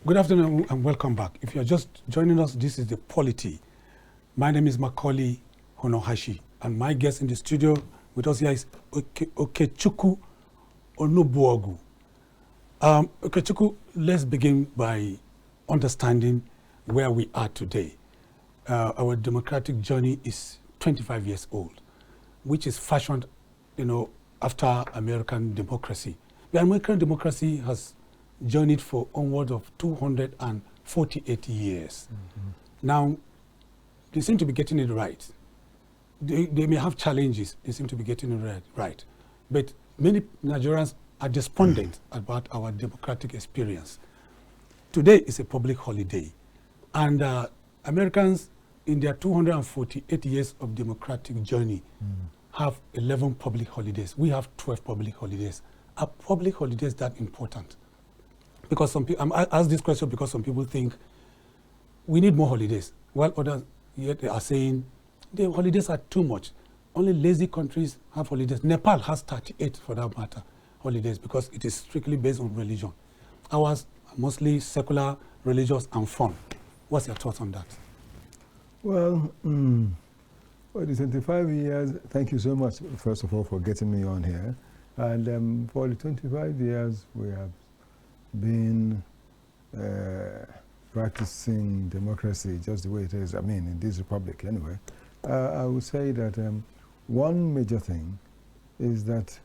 Good afternoon and welcome back. If you're just joining us, this is the POLITY. My name is Maucauley, Hunohashion, and my guest in the studio with us here is Okechukwu Onugbo. Okechukwu, let's begin by understanding where we are today. Our democratic journey is 25 years old, which is fashioned, after American democracy. The American democracy has journeyed for onward of 248 years. Mm-hmm. Now, they seem to be getting it right. They may have challenges, they seem to be getting it right. But many Nigerians are despondent about our democratic experience. Today is a public holiday, and Americans, in their 248 years of democratic journey, have 11 public holidays. We have 12 public holidays. Are public holidays that important? Because some people, I ask this question because some people think we need more holidays, while others yet they are saying the holidays are too much. Only lazy countries have holidays. Nepal has 38, for that matter, holidays, because it is strictly based on religion. Ours are mostly secular, religious, and fun. What's your thoughts on that? Well, for the 25 years, thank you so much, first of all, for getting me on here. And for the 25 years, we have been practicing democracy just the way it is, in this republic anyway. I would say that one major thing is that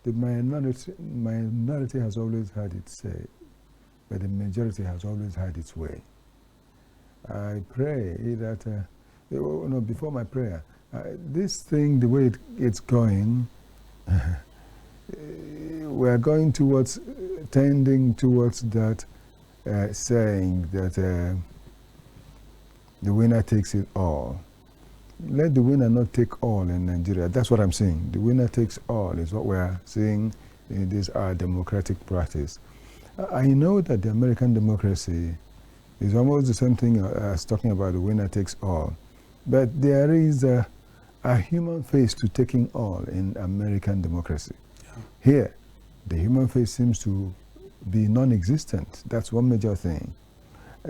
the minority has always had its say, but the majority has always had its way. I pray that, before my prayer, this thing, the way it's going, we're going towards, tending towards that saying that the winner takes it all. Let the winner not take all in Nigeria. That's what I'm saying. The winner takes all is what we're seeing in this democratic practice. I know that the American democracy is almost the same thing as talking about the winner takes all. But there is a human face to taking all in American democracy. Yeah. Here, the human face seems to be non-existent. That's one major thing.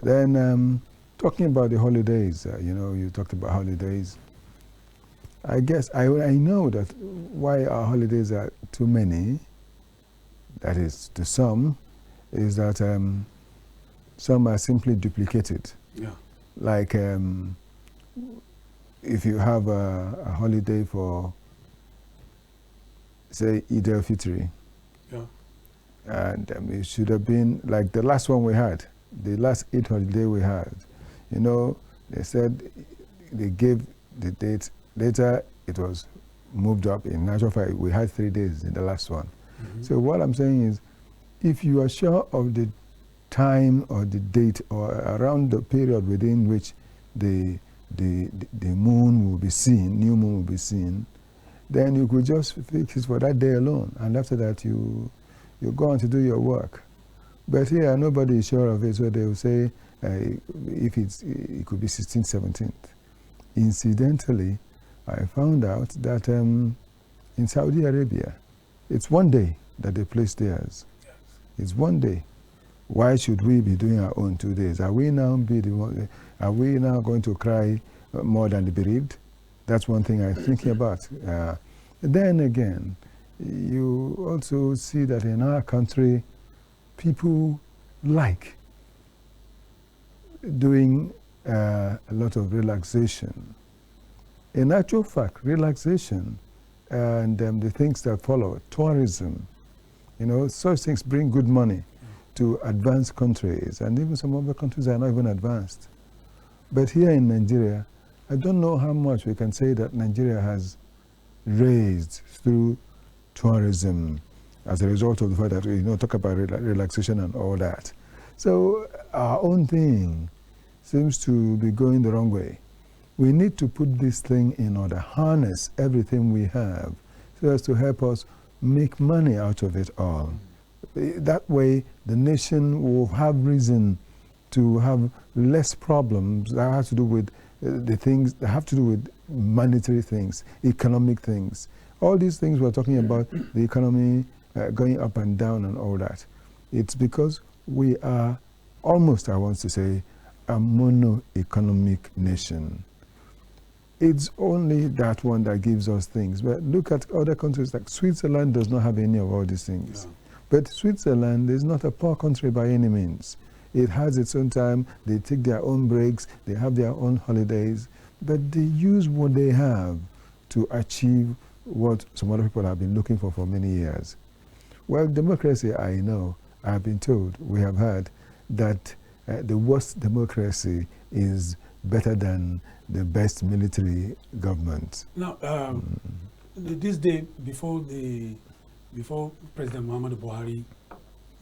Then, talking about the holidays, you talked about holidays. I guess I know that why our holidays are too many, that is to some, is that some are simply duplicated. Yeah. Like if you have a holiday for, say, Eid al-Fitr, yeah, and it should have been like the last one we had, the last Eid holiday we had. They said they gave the date. Later, it was moved up. In natural fact, we had 3 days in the last one. Mm-hmm. So what I'm saying is, if you are sure of the time or the date or around the period within which the moon will be seen, new moon will be seen, then you could just fix it for that day alone, and after that you go on to do your work. But here nobody is sure of it, so they will say if it could be 16th, 17th. Incidentally, I found out that in Saudi Arabia, it's 1 day that they place theirs. Yes. It's 1 day. Why should we be doing our own 2 days? Are we now going to cry more than the bereaved? That's one thing I'm thinking about. Then again, you also see that in our country, people like doing a lot of relaxation. In actual fact, relaxation and the things that follow, tourism, such things bring good money to advanced countries, and even some other countries are not even advanced. But here in Nigeria, I don't know how much we can say that Nigeria has raised through tourism as a result of the fact that we talk about relaxation and all that. So our own thing seems to be going the wrong way. We need to put this thing in order, harness everything we have so as to help us make money out of it all. That way, the nation will have reason to have less problems that have to do with the things that have to do with monetary things, economic things. All these things we're talking about, the economy going up and down and all that. It's because we are almost, I want to say, a mono-economic nation. It's only that one that gives us things. But look at other countries, like Switzerland does not have any of all these things. Yeah. But Switzerland is not a poor country by any means. It has its own time, they take their own breaks, they have their own holidays, but they use what they have to achieve what some other people have been looking for many years. Well, democracy, I know, I have been told, we have heard, that the worst democracy is better than the best military government. Now, this day before President Muhammadu Buhari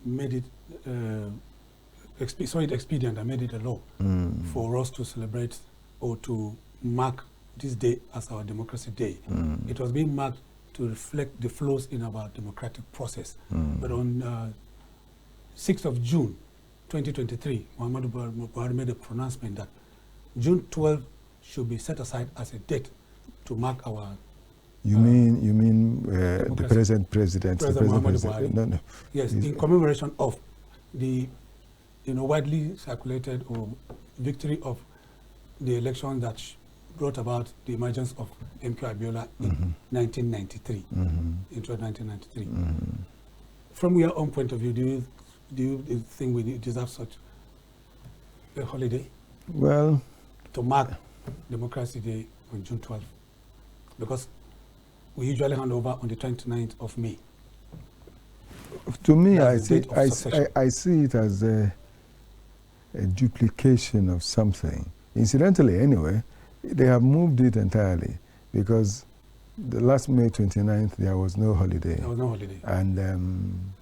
made it expedient and made it a law for us to celebrate or to mark this day as our Democracy Day. It was being marked to reflect the flows in our democratic process. But on 6th of June, 2023, Muhammadu Buhari made a pronouncement that June 12th should be set aside as a date to mark our... You mean the present president? President Muhammadu Buhari. No. Yes, in commemoration of the widely circulated victory of the election that brought about the emergence of MK Abiola in 1993. Into 1993. From your own point of view, do you think we deserve such a holiday? Well, to mark Democracy Day on June 12th, because we usually hand over on the 29th of May. To me, I see it as a duplication of something. Incidentally, anyway, they have moved it entirely, because the last May 29th, there was no holiday. There was no holiday. And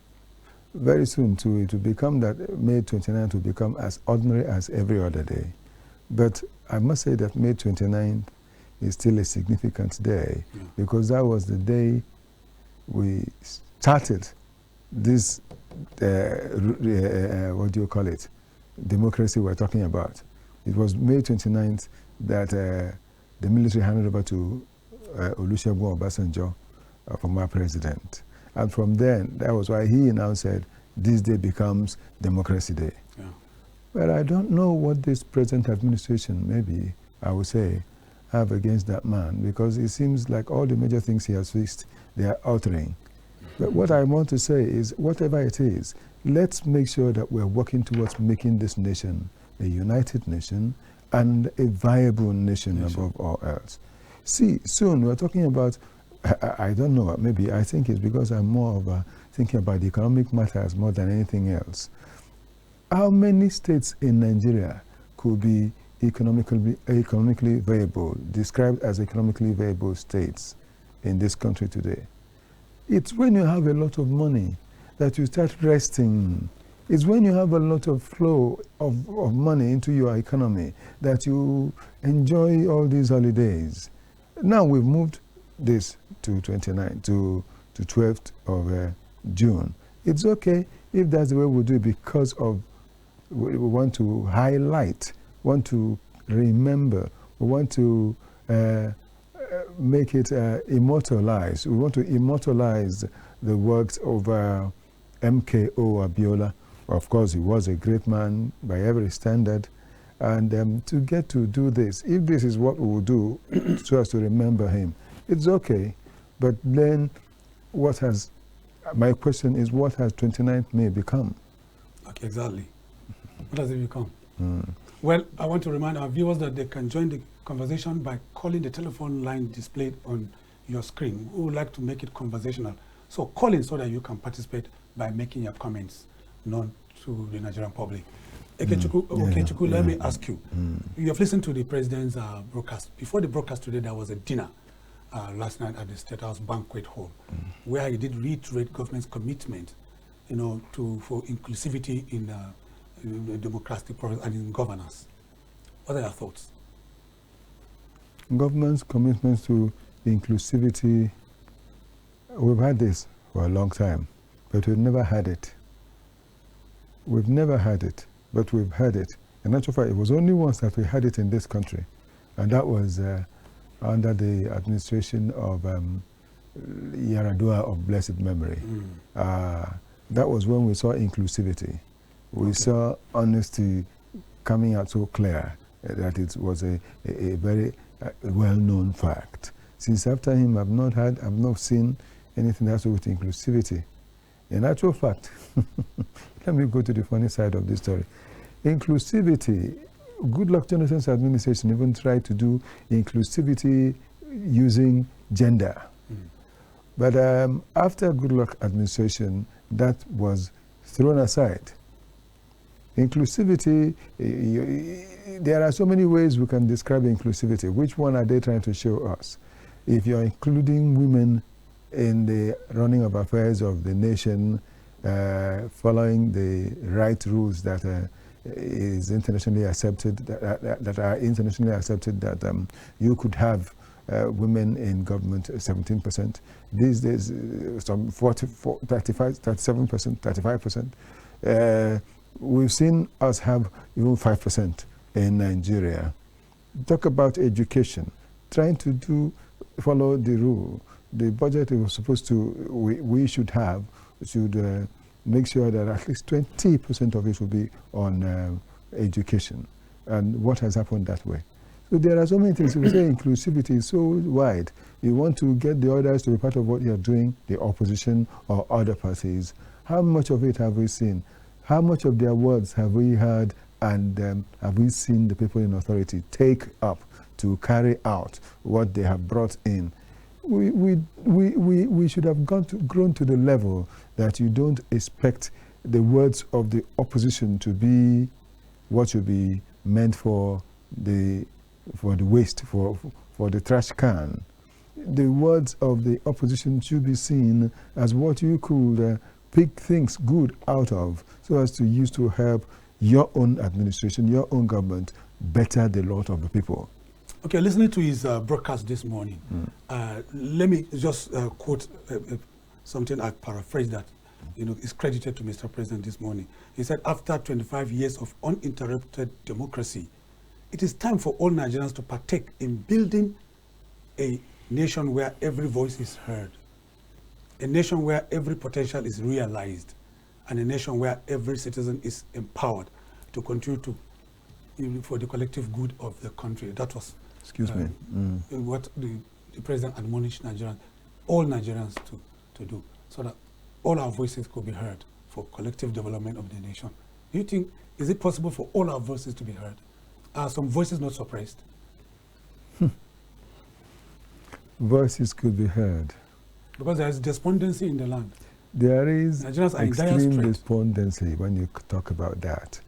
very soon, too, it will become that May 29th will become as ordinary as every other day. But I must say that May 29th is still a significant day, because that was the day we started this, what do you call it, democracy we're talking about. It was May 29th that the military handed over to Olusegun Obasanjo, former president. And from then, that was why he now said, this day becomes Democracy Day. Yeah. But I don't know what this present administration, maybe, I would say, have against that man, because it seems like all the major things he has fixed, they are altering. But what I want to say is, whatever it is, let's make sure that we're working towards making this nation a united nation and a viable nation above all else. See, soon we're talking about, I don't know, maybe I think it's because I'm more of thinking about the economic matters more than anything else. How many states in Nigeria could be economically viable, described as economically viable states in this country today? It's when you have a lot of money that you start resting. It's when you have a lot of flow of money into your economy that you enjoy all these holidays. Now we've moved this to 12th of June. It's okay if that's the way we do it, because of we want to highlight, want to remember, we want to make it immortalized. We want to immortalize the works of MKO Abiola. Of course, he was a great man by every standard. And to get to do this, if this is what we will do so as to remember him, it's okay. But then my question is, what has 29th May become? Okay, exactly. What has it become? Well, I want to remind our viewers that they can join the conversation by calling the telephone line displayed on your screen. We would like to make it conversational. So call in so that you can participate by making your comments known to the Nigerian public. Okechukwu, let me ask you. You have listened to the president's broadcast. Before the broadcast today, there was a dinner last night at the State House Banquet Hall, where he did reiterate government's commitment, for inclusivity in the democratic process and in governance. What are your thoughts? Government's commitment to inclusivity, we've had this for a long time, but we've never had it. We've never had it, but we've had it. In actual fact, it was only once that we had it in this country, and that was under the administration of Yaradua of blessed memory. That was when we saw inclusivity. We saw honesty coming out so clear that it was a very well-known fact. Since after him, I've not seen anything that has to do with inclusivity. In actual fact, let me go to the funny side of this story. Inclusivity, Goodluck Jonathan's administration even tried to do inclusivity using gender. But after Goodluck administration, that was thrown aside. Inclusivity, there are so many ways we can describe inclusivity. Which one are they trying to show us? If you're including women in the running of affairs of the nation, following the right rules that is internationally accepted, that are internationally accepted, that you could have women in government 17%. These days, some 35, 37%, 35%. We've seen us have even 5% in Nigeria. Talk about education, trying to follow the rule. The budget was supposed to, we should have, should make sure that at least 20% of it will be on education. And what has happened that way? So there are so many things. We say inclusivity is so wide. You want to get the others to be part of what you're doing, the opposition or other parties. How much of it have we seen? How much of their words have we heard, and have we seen the people in authority take up to carry out what they have brought in? We should have grown to the level that you don't expect the words of the opposition to be what should be meant for the waste, for the trash can. The words of the opposition should be seen as what you could pick things good out of, so as to use to help your own administration, your own government, better the lot of the people. Okay, listening to his broadcast this morning, let me just quote something. I paraphrase that, is credited to Mr. President this morning. He said, after 25 years of uninterrupted democracy, it is time for all Nigerians to partake in building a nation where every voice is heard, a nation where every potential is realized, and a nation where every citizen is empowered to continue to, for the collective good of the country. That was what the president admonished Nigerians, all Nigerians to do, so that all our voices could be heard for collective development of the nation. Do you think, is it possible for all our voices to be heard? Are some voices not suppressed? Voices could be heard. Because there is despondency in the land. There is extreme despondency when you talk about that.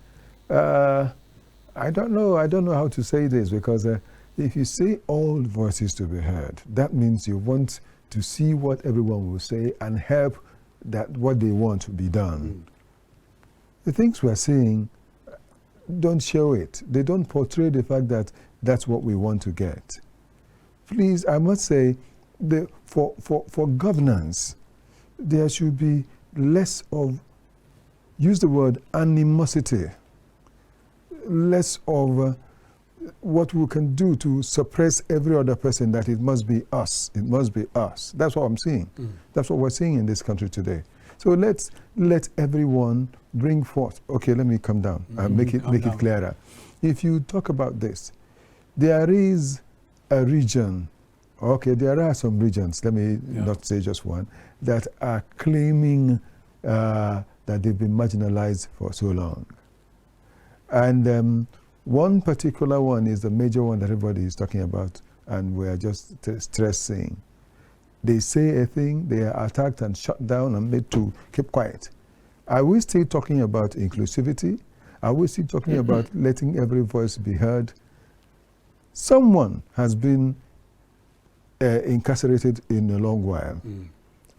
I don't know how to say this, because if you say all voices to be heard, that means you want to see what everyone will say and help that what they want to be done. The things we're saying don't show it. They don't portray the fact that that's what we want to get. Please, I must say, for governance, there should be less of, use the word animosity, less of what we can do to suppress every other person, that it must be us, it must be us. That's what I'm seeing. That's what we're seeing in this country today. So let's let everyone bring forth. Okay, let me come down and make it clearer. If you talk about this, there is a region, okay, there are some regions, let me not say just one, that are claiming that they've been marginalized for so long. And one particular one is the major one that everybody is talking about, and we are just stressing. They say a thing, they are attacked and shut down and made to keep quiet. Are we still talking about inclusivity? Are we still talking about letting every voice be heard? Someone has been incarcerated in a long while,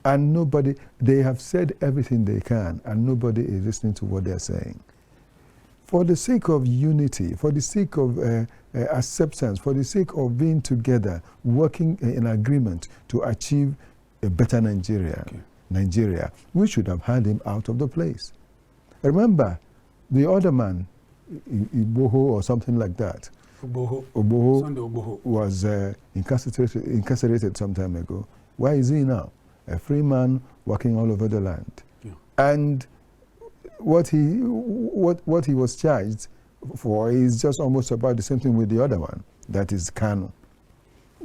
and nobody, they have said everything they can, and nobody is listening to what they're saying. For the sake of unity, for the sake of acceptance, for the sake of being together, working in agreement to achieve a better Nigeria, we should have had him out of the place. Remember, the other man, Iboho or something like that, Oboho was incarcerated some time ago. Where is he now? A free man working all over the land. And what he was charged for is just almost about the same thing with the other one, that is Kanu.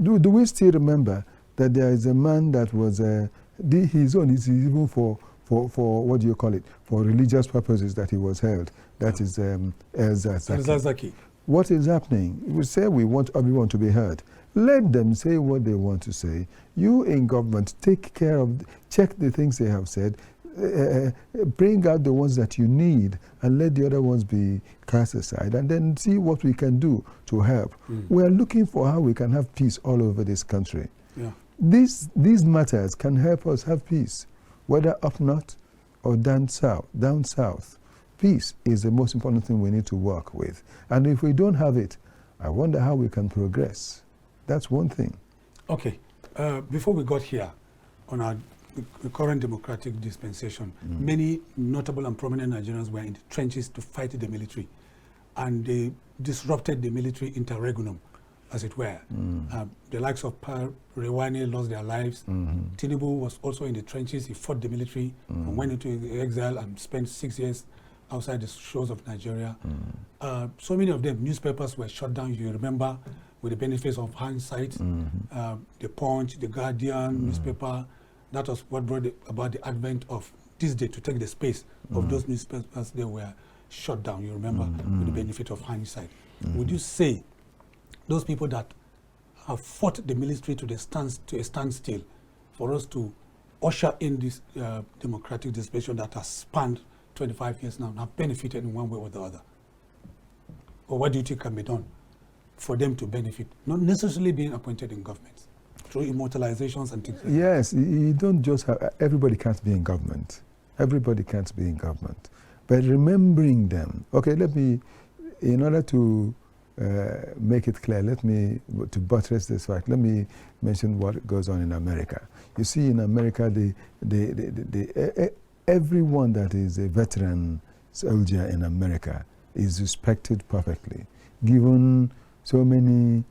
Do we still remember that there is a man that was his own is even for what do you call it, for religious purposes that he was held? That is El-Zakzaky. What is happening? We say we want everyone to be heard. Let them say what they want to say. You in government, take care of, check the things they have said, bring out the ones that you need and let the other ones be cast aside, and then see what we can do to help. We are looking for how we can have peace all over this country. Yeah. These matters can help us have peace, whether up north or down south. Peace is the most important thing we need to work with. And if we don't have it, I wonder how we can progress. That's one thing. Okay. Before we got here, on our current democratic dispensation, many notable and prominent Nigerians were in the trenches to fight the military. And they disrupted the military interregnum, as it were. The likes of Rewani lost their lives. Tinubu was also in the trenches. He fought the military and went into exile and spent 6 years outside the shores of Nigeria. So many of them, newspapers were shut down. You remember, with the benefits of hindsight, the Punch, the Guardian newspaper. That was what brought about the advent of this day to take the space of those newspapers. They were shut down, you remember, with the benefit of hindsight. Would you say those people that have fought the military to a standstill for us to usher in this democratic dispensation that has spanned 25 years now and have benefited in one way or the other? Or what do you think can be done for them to benefit, not necessarily being appointed in government, through immortalizations and things like that? Yes, you don't just have, everybody can't be in government. Everybody can't be in government. But remembering them, okay, let me, in order to make it clear, to buttress this fact, let me mention what goes on in America. You see, in America, everyone that is a veteran soldier in America is respected perfectly, given so many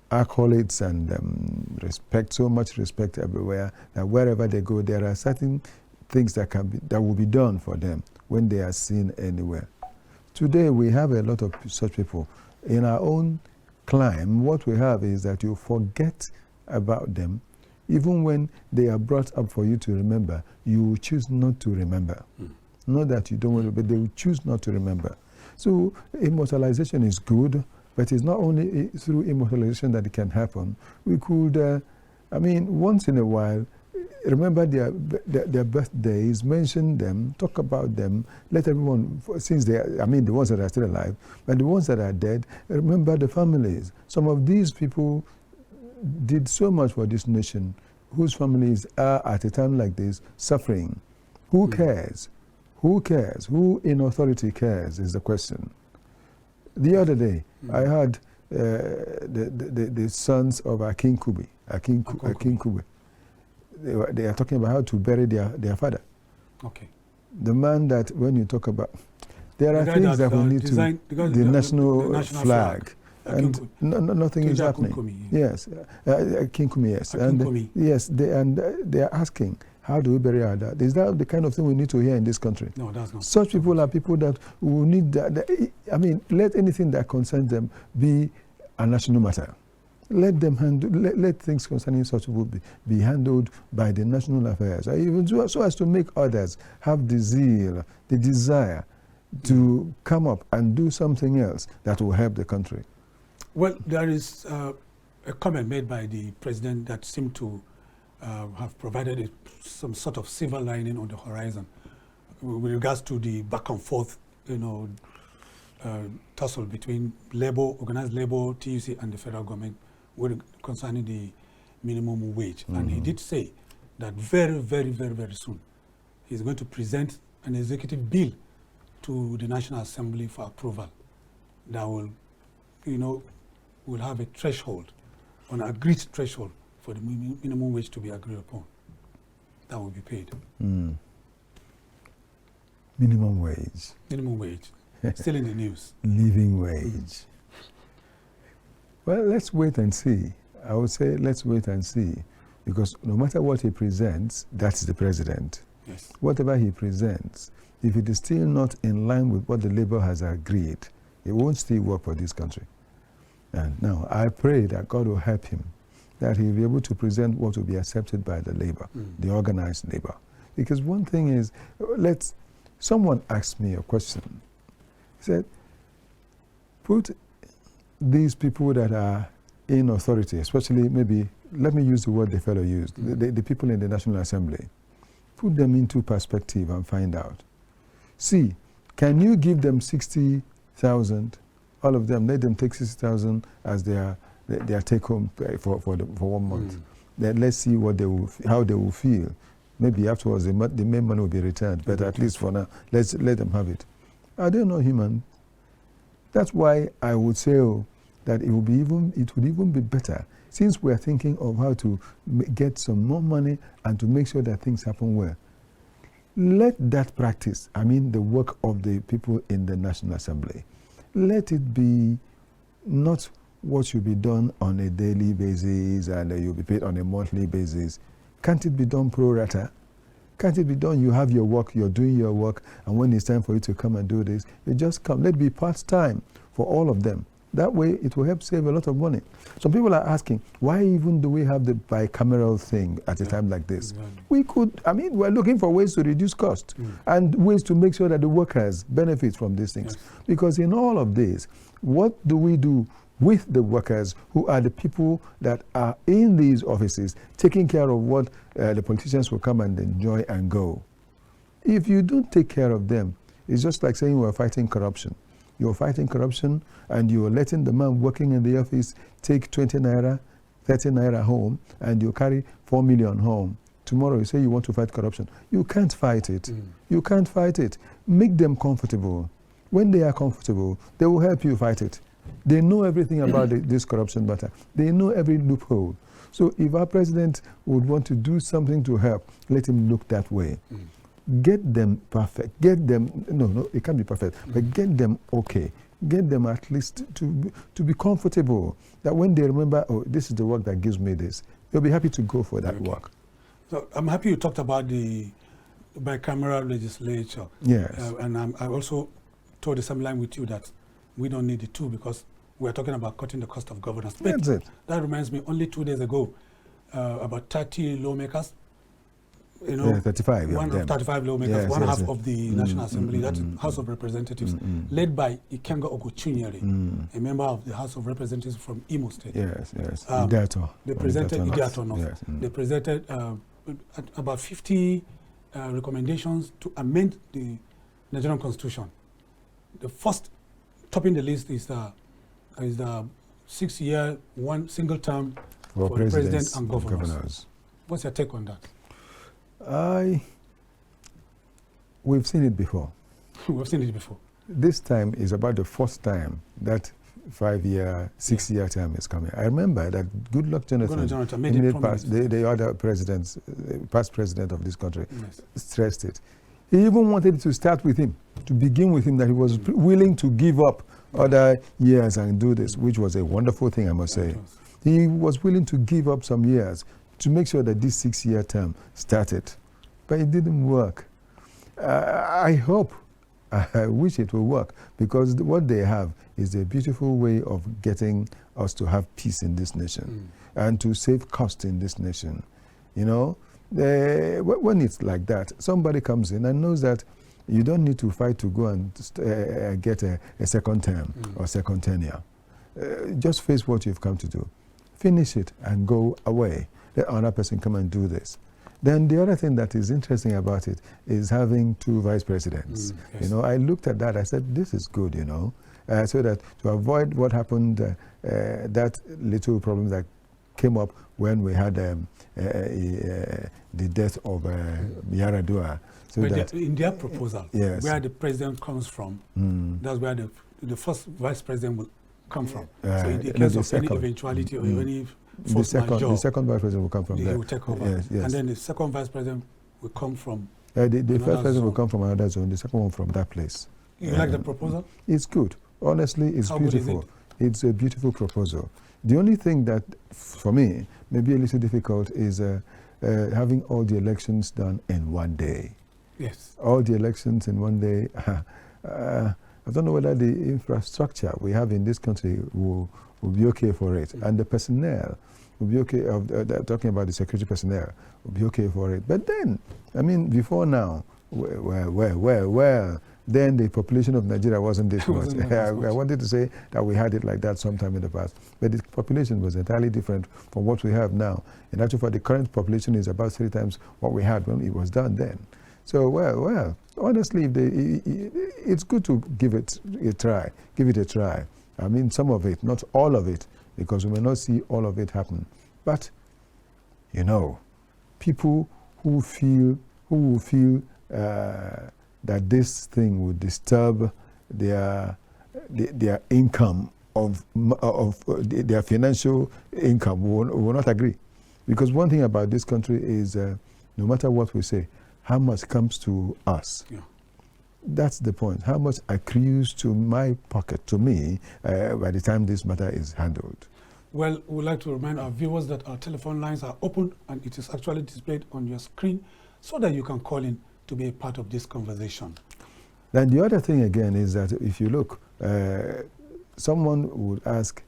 accolades and respect, so much respect everywhere, that wherever they go, there are certain things that will be done for them when they are seen anywhere. Today, we have a lot of such people. In our own climb, what we have is that you forget about them. Even when they are brought up for you to remember, you choose not to remember. Not that you don't want to, but they will choose not to remember. So immortalization is good, but it's not only through immortalization that it can happen. We could, once in a while, remember their birthdays, mention them, talk about them, let everyone, since they are, the ones that are still alive, but the ones that are dead, remember the families. Some of these people did so much for this nation, whose families are at a time like this suffering. Who cares? Who cares? Who in authority cares is the question. The other day, I heard the sons of Akin Kube. They are talking about how to bury their father. Okay. The man that, when you talk about, there are things that we need to, the national flag. And nothing is happening. Yes, King Kumi, yes. And yes, they are asking, how do we bury our dad? Is that the kind of thing we need to hear in this country? No, that's not. Such people are people that will need that. Let anything that concerns them be a national matter. Let them let things concerning such people be handled by the national affairs, even so as to make others have the zeal, the desire to come up and do something else that will help the country. Well, there is a comment made by the president that seemed to have provided some sort of silver lining on the horizon with regards to the back and forth, tussle between organized labor, TUC, and the federal government concerning the minimum wage. And he did say that very, very, very, very soon he's going to present an executive bill to the National Assembly for approval that will, will have a threshold, an agreed threshold for the minimum wage to be agreed upon. That will be paid. Minimum wage. Minimum wage. Still in the news. Living wage. Well, let's wait and see. I would say let's wait and see. Because no matter what he presents, that's the president. Yes. Whatever he presents, if it is still not in line with what the labor has agreed, it won't still work for this country. And now I pray that God will help him, that he'll be able to present what will be accepted by the labor, the organized labor. Because one thing is, someone asked me a question. He said, put these people that are in authority, especially maybe, let me use the word the fellow used, the people in the National Assembly, put them into perspective and find out. See, can you give them 60,000, all of them, let them take 60,000 as their take-home for 1 month. Then let's see what how they will feel. Maybe afterwards the main money will be returned, but at least for now, let them have it. Are they not human? That's why I would say that it would even be better, since we're thinking of how to get some more money and to make sure that things happen well. Let that practice, I mean the work of the people in the National Assembly, let it be not what should be done on a daily basis and you'll be paid on a monthly basis. Can't it be done pro rata? Can't it be done, you have your work, you're doing your work, and when it's time for you to come and do this, you just come. Let it be part-time for all of them. That way, it will help save a lot of money. Some people are asking, why even do we have the bicameral thing at a time like this? We could, I mean, we're looking for ways to reduce cost and ways to make sure that the workers benefit from these things. Because in all of this, what do we do with the workers who are the people that are in these offices taking care of what the politicians will come and enjoy and go? If you don't take care of them, it's just like saying we're fighting corruption. You're fighting corruption and you're letting the man working in the office take 20 naira, 30 naira home, and you carry 4 million home. Tomorrow you say you want to fight corruption. You can't fight it. You can't fight it. Make them comfortable. When they are comfortable, they will help you fight it. They know everything about this corruption matter. They know every loophole. So if our president would want to do something to help, let him look that way. Get them perfect. Get them, no, it can't be perfect, but get them okay. Get them at least to be comfortable. That when they remember, oh, this is the work that gives me this, they'll be happy to go for that work. So I'm happy you talked about the bicameral legislature. Yes. And I also told the same line with you that we don't need the two because we're talking about cutting the cost of governance. That's it. That reminds me, only 2 days ago, about 30 lawmakers, 35 of 35 lawmakers, half of the National Assembly, that's House of Representatives, led by Ikenga Oguchinyere, a member of the House of Representatives from Imo State. Yes. They presented They presented about 50 recommendations to amend the Nigerian Constitution. The first topping the list is the 6-year, one single term for the president and governors. What's your take on that? We've seen it before. We've seen it before. This time is about the first time that 5-year, 6-year term is coming. I remember that Goodluck Jonathan made it the other presidents, past president of this country, stressed it. He even wanted to start with him, to begin with him, that he was willing to give up other years and do this, which was a wonderful thing, I must say. He was willing to give up some years to make sure that this 6-year term started. But it didn't work. I wish it will work, because what they have is a beautiful way of getting us to have peace in this nation and to save cost in this nation. You know, when it's like that, somebody comes in and knows that you don't need to fight to go and get a second term or second tenure. Just face what you've come to do. Finish it and go away. Let another person come and do this. Then the other thing that is interesting about it is having 2 vice presidents. You know, I looked at that, I said, this is good, you know, so that to avoid what happened, that little problem that came up when we had the death of Yaradua. So but in their proposal, where the president comes from, that's where the first vice president will come from. So in the case of any eventuality or any force majeure, the second vice president will come from there. He will take over. And then the second vice president will come from the first president will come from another zone, the second one from that place. You like the proposal? It's good. Honestly, it's beautiful. It's a beautiful proposal. The only thing that, for me, may be a little difficult is having all the elections done in one day. Yes. All the elections in one day. I don't know whether the infrastructure we have in this country will be okay for it. And the personnel will be okay, talking about the security personnel, will be okay for it. But then, I mean, before now, well, then the population of Nigeria wasn't this much. I wanted to say that we had it like that sometime in the past, but the population was entirely different from what we have now. In actual fact, the current population is about 3 times what we had when it was done then. So, well, honestly, it's good to give it a try. Give it a try. I mean, some of it, not all of it, because we may not see all of it happen. But, you know, people who will feel that this thing would disturb their income of their financial income will not agree. Because one thing about this country is, no matter what we say, how much comes to us. Yeah. That's the point. How much accrues to my pocket, to me, by the time this matter is handled. Well, we'd like to remind our viewers that our telephone lines are open and it is actually displayed on your screen so that you can call in to be a part of this conversation. Then the other thing again is that if you look, someone would ask,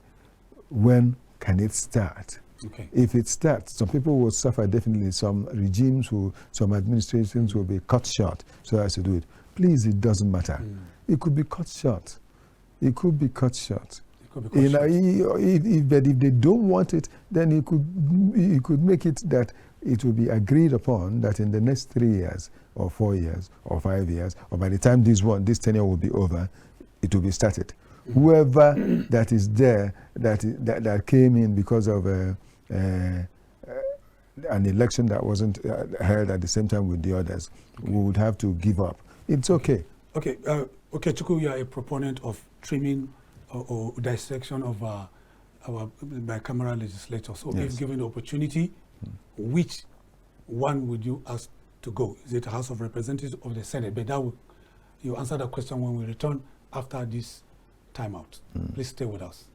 when can it start? Okay. If it starts, some people will suffer definitely. Some regimes, some administrations will be cut short so as to do it. Please, it doesn't matter. It could be cut short. It could be cut short. But if they don't want it, then you could make it that it will be agreed upon that in the next 3 years or 4 years or 5 years, or by the time this tenure will be over, it will be started. Whoever that is there that came in because of an election that wasn't held at the same time with the others, we would have to give up. It's okay. Okay, Okechukwu, you are a proponent of trimming or dissection of our bicameral legislature. So yes. if given the opportunity, which one would you ask to go? Is it the House of Representatives or the Senate? But you answer that question when we return after this timeout. Please stay with us.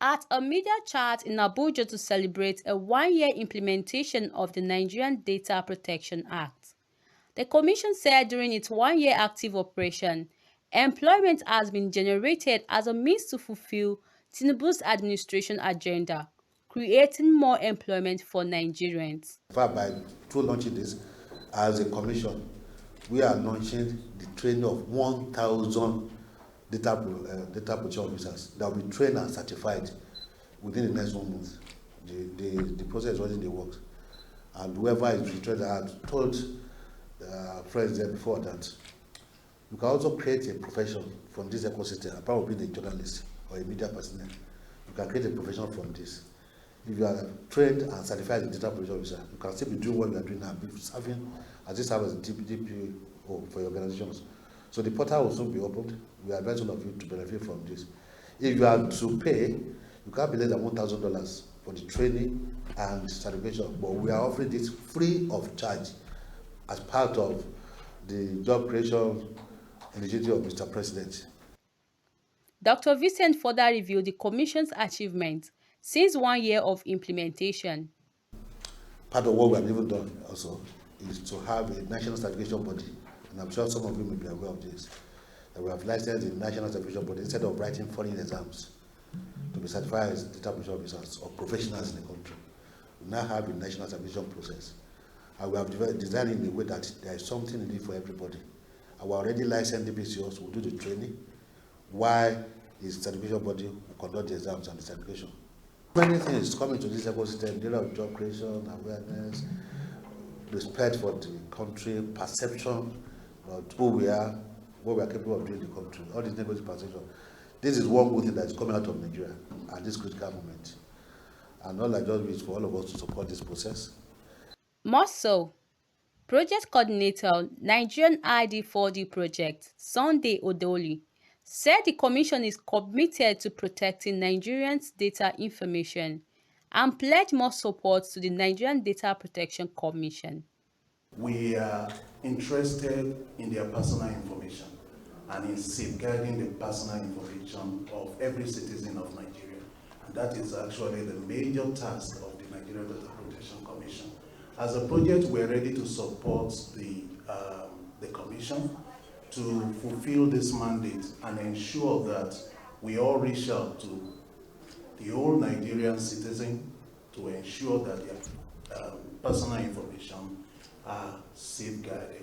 At a media chat in Abuja to celebrate a 1-year implementation of the Nigerian Data Protection Act, the Commission said during its 1-year active operation, employment has been generated as a means to fulfill Tinubu's administration agenda, creating more employment for Nigerians. In fact, through launching this as a commission, we are launching the training of 1,000 data protection officers that will be trained and certified within the next 1 month. The process is already in the works. And whoever is trained, I had told friends there before that you can also create a profession from this ecosystem, apart from being a journalist or a media personnel. You can create a profession from this. If you are trained and certified as a data protection officer, you can still be doing what you are doing now, be serving as a DPO for your organizations. So the portal will soon be opened. We advise all of you to benefit from this. If you are to pay, you can't be less than $1,000 for the training and certification, but we are offering this free of charge as part of the job creation initiative of Mr. President. Dr. Vincent further reviewed the Commission's achievements since 1 year of implementation. Part of what we have even done also is to have a national certification body, and I'm sure some of you may be aware of this, that we have licensed the national certification body instead of writing foreign exams to be certified as data protection officers or professionals in the country. We now have a national certification process. And we have designed it in a way that there is something in it for everybody. Our already licensed DPCOs will do the training, while his certification body will conduct the exams and the certification. Many things coming to this ecosystem, dealing with job creation, awareness, respect for the country, perception of who we are, what we are capable of doing in the country, all these negative perception. This is one good thing that is coming out of Nigeria at this critical moment. And all I just wish for all of us to support this process. More so, Project Coordinator, Nigerian ID4D Project, Sunday Odoli, said the Commission is committed to protecting Nigerians' data information and pledged more support to the Nigerian Data Protection Commission. We are interested in their personal information and in safeguarding the personal information of every citizen of Nigeria. And that is actually the major task of the Nigerian Data Protection Commission. As a project, we're ready to support the Commission to fulfill this mandate and ensure that we all reach out to the whole Nigerian citizen to ensure that their personal information are safeguarded.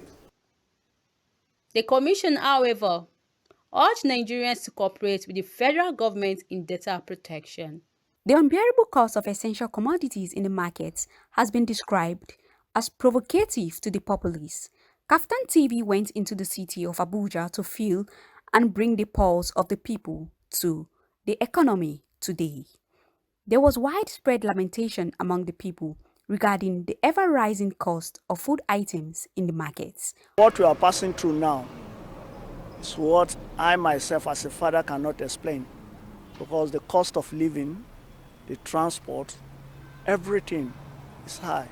The Commission, however, urged Nigerians to cooperate with the federal government in data protection. The unbearable cost of essential commodities in the markets has been described as provocative to the populace. KAFTAN TV went into the city of Abuja to feel and bring the pulse of the people to the economy today. There was widespread lamentation among the people regarding the ever-rising cost of food items in the markets. What we are passing through now is what I myself as a father cannot explain, because the cost of living, the transport, everything is high.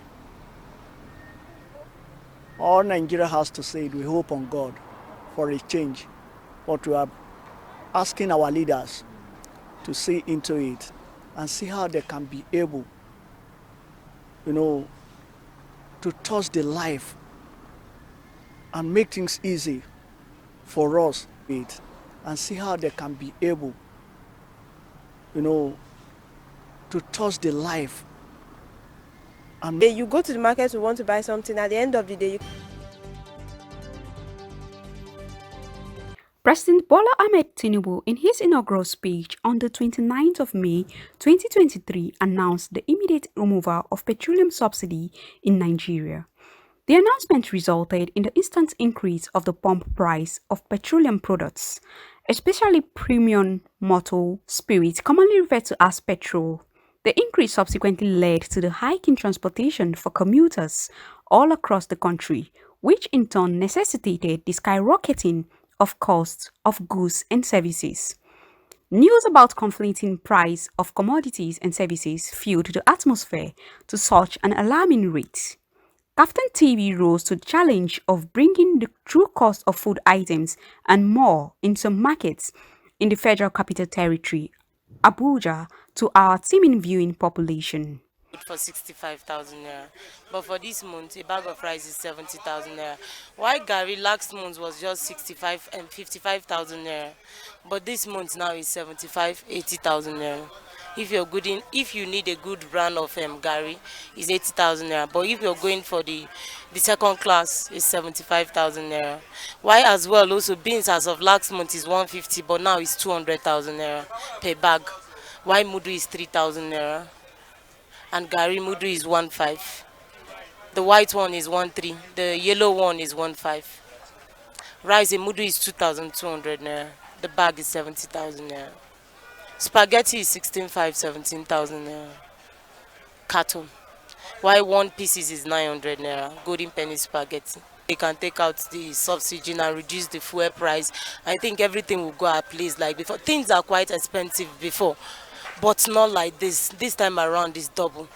All Nigeria has to say is we hope on God for a change, but we are asking our leaders to see into it and see how they can be able, to touch the life and make things easy for us, and see how they can be able, to touch the life. And you go to the market, you want to buy something, at the end of the day, President Bola Ahmed Tinubu, in his inaugural speech on the 29th of May 2023, announced the immediate removal of petroleum subsidy in Nigeria. The announcement resulted in the instant increase of the pump price of petroleum products, especially premium motor spirit, commonly referred to as petrol. The increase subsequently led to the hike in transportation for commuters all across the country, which in turn necessitated the skyrocketing of costs of goods and services. News about conflicting price of commodities and services fueled the atmosphere to such an alarming rate. KAFTAN TV rose to the challenge of bringing the true cost of food items and more in some markets in the Federal Capital Territory, Abuja, to our teeming viewing population. For 65,000 naira, but for this month a bag of rice is 70,000 naira. Why Gary last month was just 65 and 55,000 naira, but this month now is 75, 80,000 naira. If you need a good brand of Gary, is 80,000 naira. But if you're going for the second class, is 75,000 naira. Why as well also beans as of last month is 150, but now it's 200,000 naira per bag. Why Mudu is 3,000 naira. And Gary Mudu is 1.5. The white one is 1.3. The yellow one is 1.5. Rice in Mudu is 2,200 naira. The bag is 70,000 naira. Spaghetti is 16.5, 17,000 naira. Carton. Why one pieces is 900 naira. Golden penny spaghetti. They can take out the subsidy and reduce the fuel price. I think everything will go at place like before. Things are quite expensive before, but not like this. This time around is double.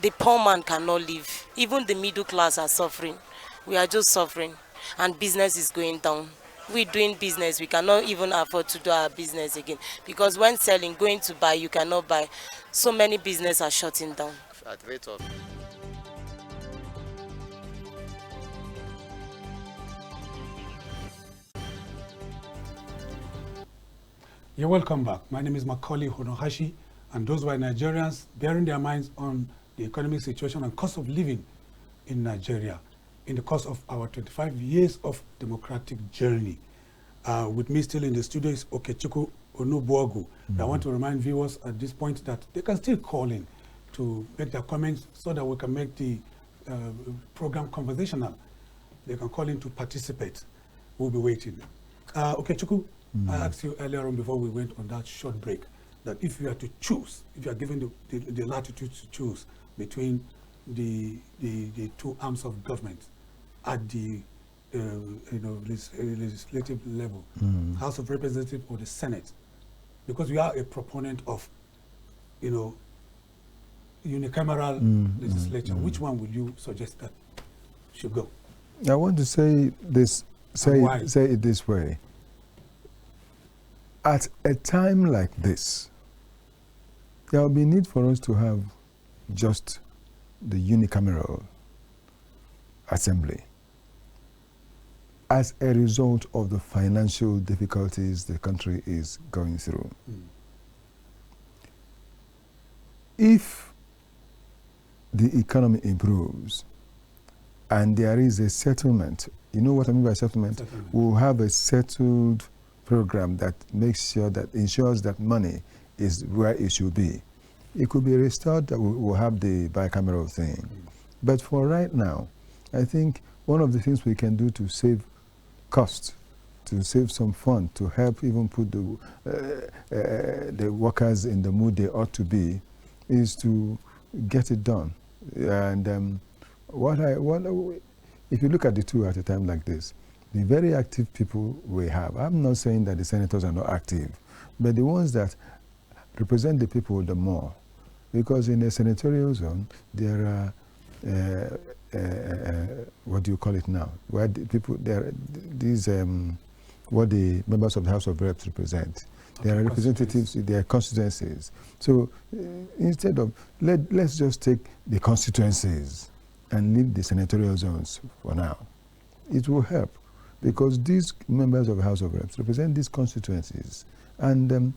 The poor man cannot live. Even the middle class are suffering. We are just suffering, and business is going down. We're doing business. We cannot even afford to do our business again, because when selling, going to buy, you cannot buy. So many businesses are shutting down. At rate of You're welcome back. My name is Maucauley, Hunohashion, and those were Nigerians bearing their minds on the economic situation and cost of living in Nigeria in the course of our 25 years of democratic journey. With me still in the studio is Okechukwu Onugbo. I want to remind viewers at this point that they can still call in to make their comments so that we can make the program conversational. They can call in to participate. We'll be waiting. Okechukwu, I asked you earlier on before we went on that short break that if you are to choose, if you are given the latitude to choose between the two arms of government at the legislative level, House of Representatives or the Senate, because we are a proponent of unicameral legislature, which one would you suggest that should go? I want to say this, say it this way. At a time like this, there will be need for us to have just the unicameral assembly as a result of the financial difficulties the country is going through. If the economy improves and there is a settlement, you know what I mean by settlement? We'll have a settled program that makes sure that ensures that money is where it should be. It could be restored that we'll have the bicameral thing. But for right now, I think one of the things we can do to save cost, to save some fund, to help even put the workers in the mood they ought to be, is to get it done. And if you look at the two at a time like this, the very active people we have, I'm not saying that the senators are not active, but the ones that represent the people the more, because in a senatorial zone, there are what do you call it now? Where the people there, these what the members of the House of Reps represent. They are representatives, they are constituencies. So instead of let's just take the constituencies and leave the senatorial zones for now. It will help because these members of the House of Reps represent these constituencies, and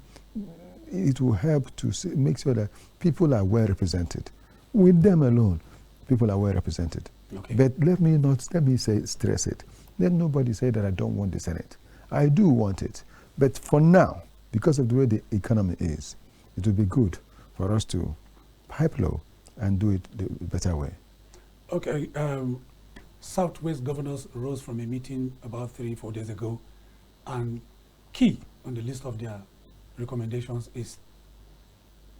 it will help to make sure that people are well represented. With them alone, people are well represented. Okay. But let me stress it. Let nobody say that I don't want the Senate. I do want it. But for now, because of the way the economy is, it would be good for us to pipe low and do it the better way. Okay. Southwest governors rose from a meeting about 3-4 days ago, and key on the list of their recommendations is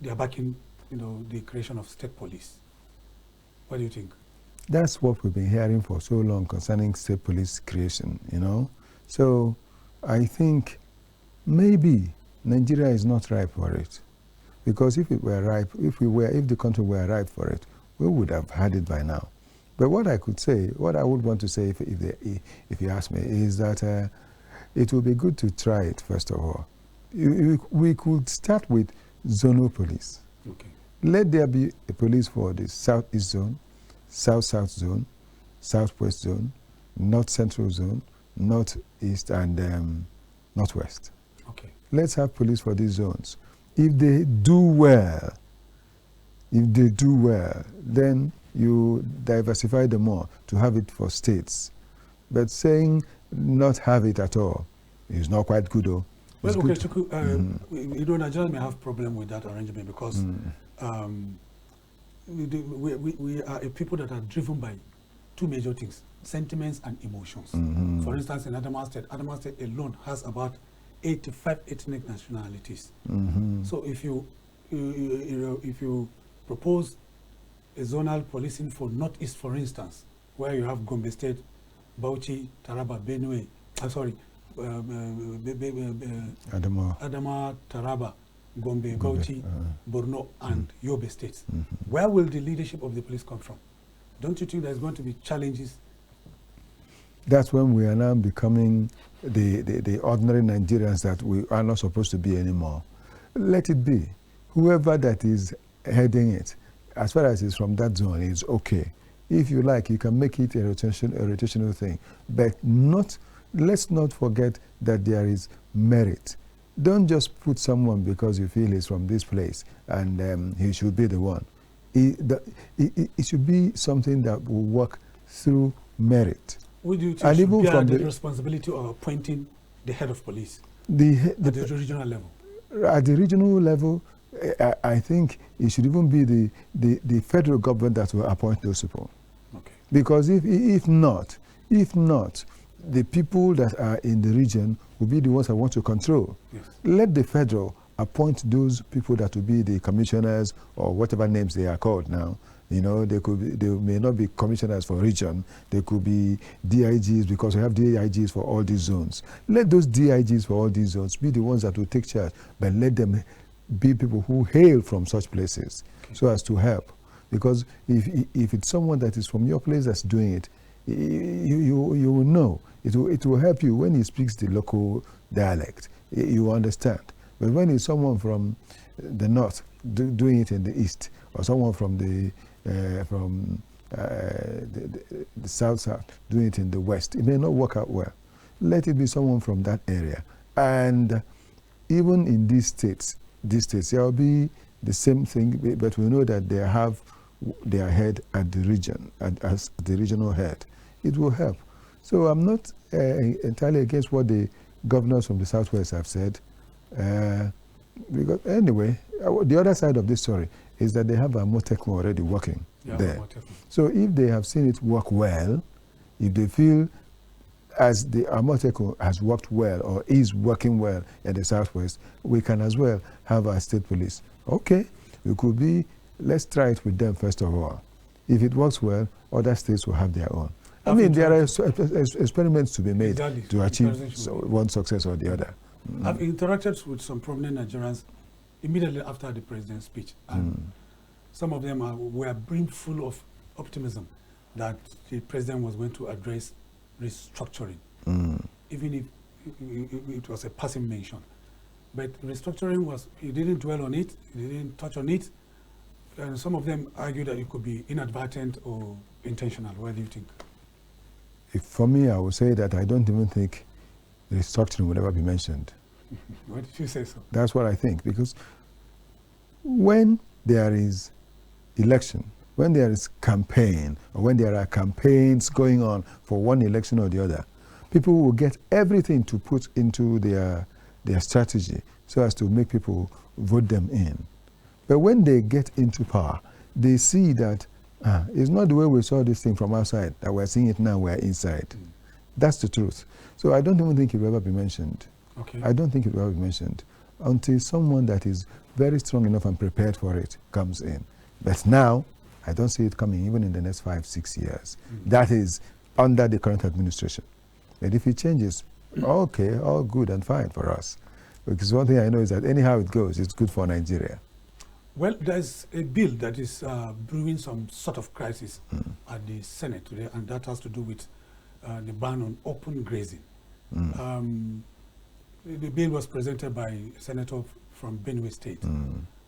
they are backing, the creation of state police. What do you think? That's what we've been hearing for so long concerning state police creation, So I think maybe Nigeria is not ripe for it. Because if it were ripe, if the country were ripe for it, we would have had it by now. But what I would want to say if you ask me, is that it would be good to try it, first of all. We could start with zonal police. Okay. Let there be a police for the Southeast zone, South-South zone, Southwest zone, North Central zone, Northeast, and Northwest. Okay. Let's have police for these zones. If they do well, then you diversify them more to have it for states. But saying not have it at all is not quite good, though. Well, Okechukwu, Nigerians may have problem with that arrangement because we are a people that are driven by two major things: sentiments and emotions. For instance, in Adamawa State alone has about 85 ethnic nationalities. So if you propose a zonal policing for Northeast, for instance, where you have Gombe State, Bauchi, Taraba, Benue, Adamawa, Taraba, Gombe, Bauchi, Borno, and Yobe states. Where will the leadership of the police come from? Don't you think there's going to be challenges? That's when we are now becoming the ordinary Nigerians that we are not supposed to be anymore. Let it be. Whoever that is heading it, as far as it's from that zone, is okay. If you like, you can make it a rotational thing. But let's not forget that there is merit. Don't just put someone because you feel he's from this place and he should be the one. It should be something that will work through merit. Would you think should bear the responsibility of appointing the head of police at the regional level? At the regional level, I think it should even be the federal government that will appoint those people. Okay. Because if not, the people that are in the region will be the ones that want to control. Yes. Let the federal appoint those people that will be the commissioners or whatever names they are called now. They may not be commissioners for region. They could be DIGs because we have DIGs for all these zones. Let those DIGs for all these zones be the ones that will take charge, but let them be people who hail from such places, so as to help. Because if it's someone that is from your place that's doing it, you will know. It will help you when he speaks the local dialect. You understand. But when it's someone from the north doing it in the east, or someone from the South, doing it in the West. It may not work out well. Let it be someone from that area. And even in these states, there will be the same thing, but we know that they have their head at the region, as the regional head. It will help. So I'm not entirely against what the governors from the Southwest have said. Because anyway, the other side of this story is that they have a Moteco already working there. So if they have seen it work well, if they feel as the Amoteco has worked well or is working well in the Southwest, we can as well have our state police. Okay, it could be, let's try it with them first of all. If it works well, other states will have their own. I mean, there are experiments to be made to achieve one success or the other. I've interacted with some prominent Nigerians immediately after the president's speech, and some of them were brimful of optimism that the president was going to address restructuring, even if it was a passing mention. But restructuring was, he didn't dwell on it, he didn't touch on it, and some of them argue that it could be inadvertent or intentional. What do you think? For me, I would say that I don't even think restructuring will ever be mentioned. Why did you say so? That's what I think, because when there is election, when there is campaign, or when there are campaigns going on for one election or the other, people will get everything to put into their strategy so as to make people vote them in. But when they get into power, they see that it's not the way we saw this thing from outside, that we're seeing it now, we're inside. That's the truth. So I don't even think it will ever be mentioned. Okay. I don't think it will ever be mentioned until someone that is very strong enough and prepared for it comes in. But now, I don't see it coming even in the next 5-6 years. That is under the current administration. But if it changes, okay, all good and fine for us. Because one thing I know is that anyhow it goes, it's good for Nigeria. Well, there's a bill that is brewing some sort of crisis at the Senate today, and that has to do with the ban on open grazing. The bill was presented by a senator from Benue State,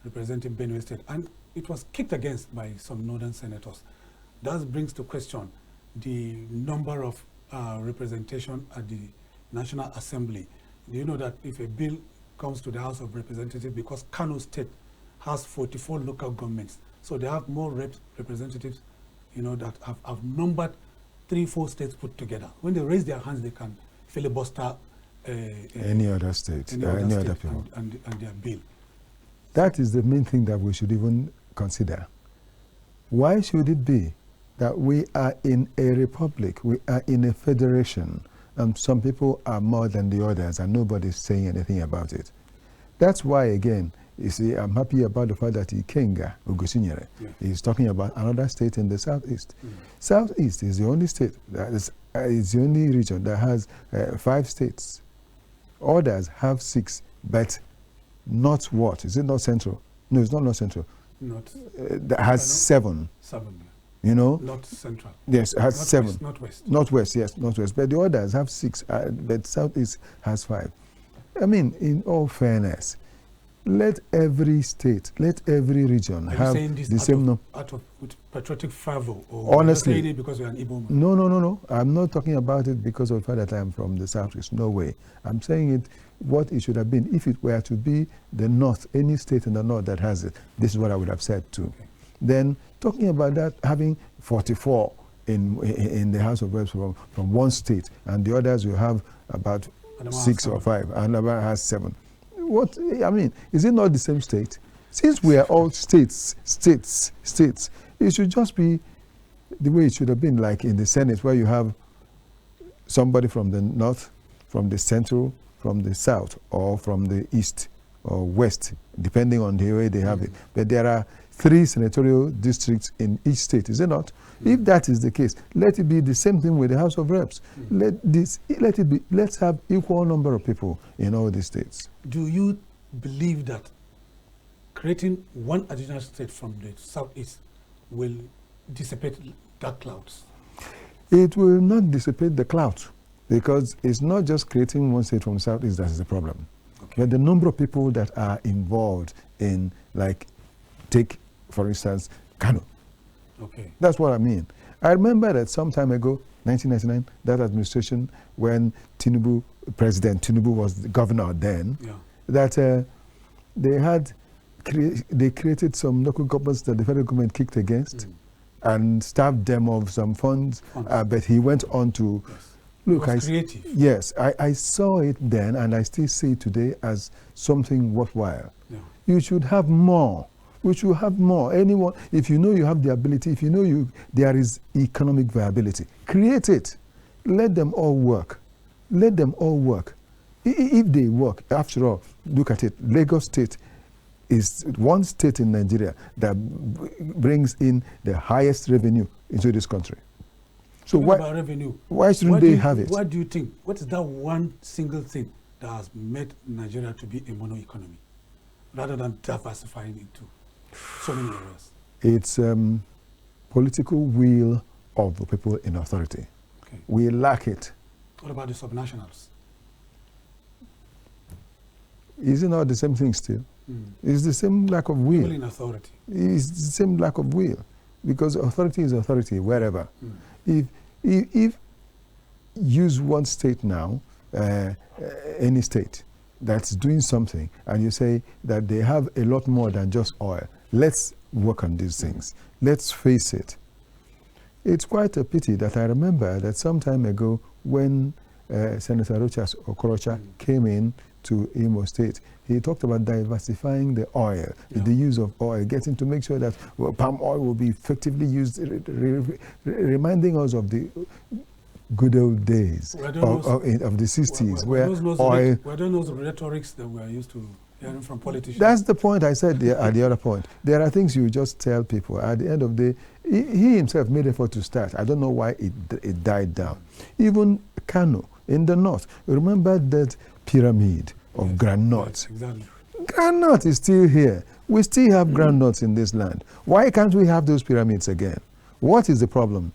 representing Benue State, and it was kicked against by some northern senators. That brings to question the number of representation at the National Assembly. Do you know that if a bill comes to the House of Representatives, because Kano State has 44 local governments, so they have more representatives, you know, that have numbered 3-4 states put together. When they raise their hands, they can filibuster any other state, any other people. And their bill. That is the main thing that we should even consider. Why should it be that we are in a republic, we are in a federation, and some people are more than the others, and nobody's saying anything about it? That's why, again, you see, I'm happy about the fact that Ikenga, Ugosinyere, is talking about another state in the Southeast. Southeast is the only state, that is the only region that has 5 states. Others have 6, but not what? Is it not central? No, it's not central. Not. That has 7. 7. You know? Not central. Yes, it has 7. Northwest. Northwest, yes, northwest. But the others have 6, but Southeast has 5. I mean, in all fairness, let every state, let every region have the same number. Out of with patriotic fervor, or honestly, saying it because you're an Igbo man? No. I'm not talking about it because of the fact that I'm from the Southeast. No way. I'm saying it what it should have been. If it were to be the North, any state in the North that has it, this is what I would have said too. Okay. Then talking about that, having 44 in the House of Reps from one state, and the others will have about 6 or 5, and another has 7. What, I mean, is it not the same state? Since we are all states, it should just be the way it should have been, like in the Senate, where you have somebody from the North, from the Central, from the South, or from the East or West, depending on the way they have it. But there are 3 senatorial districts in each state, is it not? If that is the case, let it be the same thing with the House of Reps. Let's have equal number of people in all these states. Do you believe that creating one additional state from the Southeast will dissipate dark clouds? It will not dissipate the clouds, because it's not just creating one state from the Southeast that is the problem. Okay. But the number of people that are involved in, like, take, for instance, Kano. Okay. That's what I mean. I remember that some time ago, 1999, that administration, when President Tinubu was the governor then, that they created some local governments that the federal government kicked against and starved them of some funds. But he went on to look. Creative. Yes, I saw it then, and I still see it today as something worthwhile. Yeah. You should have more. We should have more. Anyone, if you know you have the ability, if you know there is economic viability, create it. Let them all work. Let them all work. If they work, after all, look at it. Lagos State is one state in Nigeria that brings in the highest revenue into this country. So why shouldn't they have it? What do you think? What is that one single thing that has made Nigeria to be a mono economy, rather than diversifying into so many areas? It's political will of the people in authority. Okay. We lack it. What about the subnationals? Is it not the same thing still? It's the same lack of will. People in authority. It's the same lack of will, because authority is authority wherever. If use one state now, any state that's doing something, and you say that they have a lot more than just oil, let's work on these things. Let's face it. It's quite a pity that I remember that some time ago when Senator Rochas Okorocha came in to Imo State, he talked about diversifying the oil, the use of oil, getting to make sure that palm oil will be effectively used, reminding us of the good old days of the 60s, where oil... Were there those rhetorics that we are used to hearing from politicians? That's the point I said at the other point. There are things you just tell people. At the end of the day, he himself made effort to start. I don't know why it died down. Even Kano in the north, remember that pyramid of groundnuts. Yes, exactly. Groundnut is still here. We still have groundnuts in this land. Why can't we have those pyramids again? What is the problem?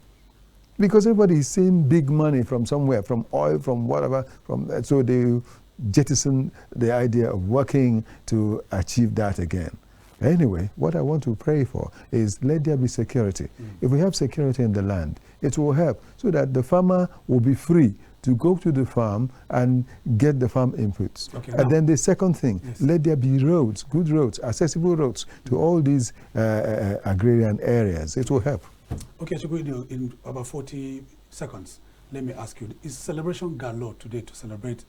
Because everybody is seeing big money from somewhere, from oil, from whatever, so they jettison the idea of working to achieve that again. Anyway, what I want to pray for is let there be security. If we have security in the land, it will help so that the farmer will be free to go to the farm and get the farm inputs. Okay, and then the second thing, let there be roads, good roads, accessible roads to all these agrarian areas. It will help. Okay, so in about 40 seconds, let me ask you, is celebration galore today to celebrate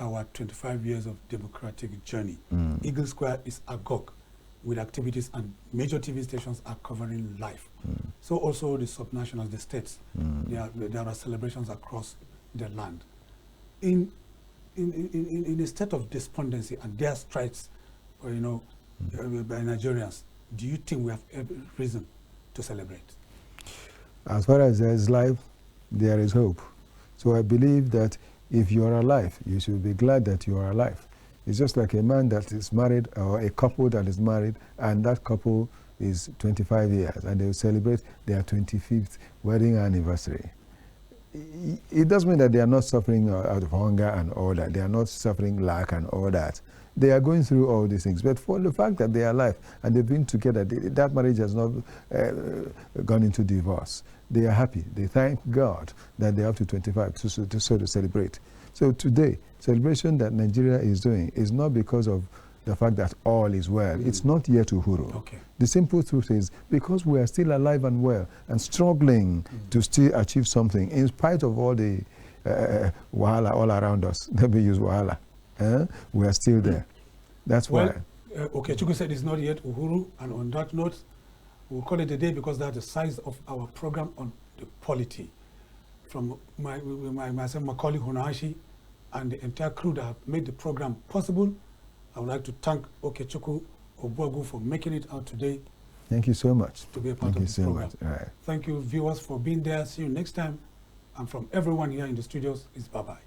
our 25 years of democratic journey? Eagle Square is agog with activities, and major TV stations are covering live. So also the subnationals, the states, there are celebrations across the land. In a state of despondency and their strikes, by Nigerians, do you think we have every reason to celebrate? As far as there is life, there is hope. So I believe that if you are alive, you should be glad that you are alive. It's just like a man that is married, or a couple that is married, and that couple is 25 years, and they will celebrate their 25th wedding anniversary. It doesn't mean that they are not suffering out of hunger and all that. They are not suffering lack and all that. They are going through all these things. But for the fact that they are alive and they've been together, that marriage has not gone into divorce. They are happy. They thank God that they are up to 25 to celebrate. So today, celebration that Nigeria is doing is not because of the fact that all is well. It's not yet Uhuru. Okay. The simple truth is because we are still alive and well and struggling to still achieve something in spite of all the wahala all around us. Let me use wahala. We are still there. That's why. Okechukwu said it's not yet Uhuru, and on that note, we'll call it a day because that's the size of our program on the polity. From myself, Maucauley, Hunohashion, and the entire crew that have made the program possible, I would like to thank Okechukwu Obuagu for making it out today. Thank you so much. To be a part of this program. Right. Thank you, viewers, for being there. See you next time. And from everyone here in the studios, it's bye-bye.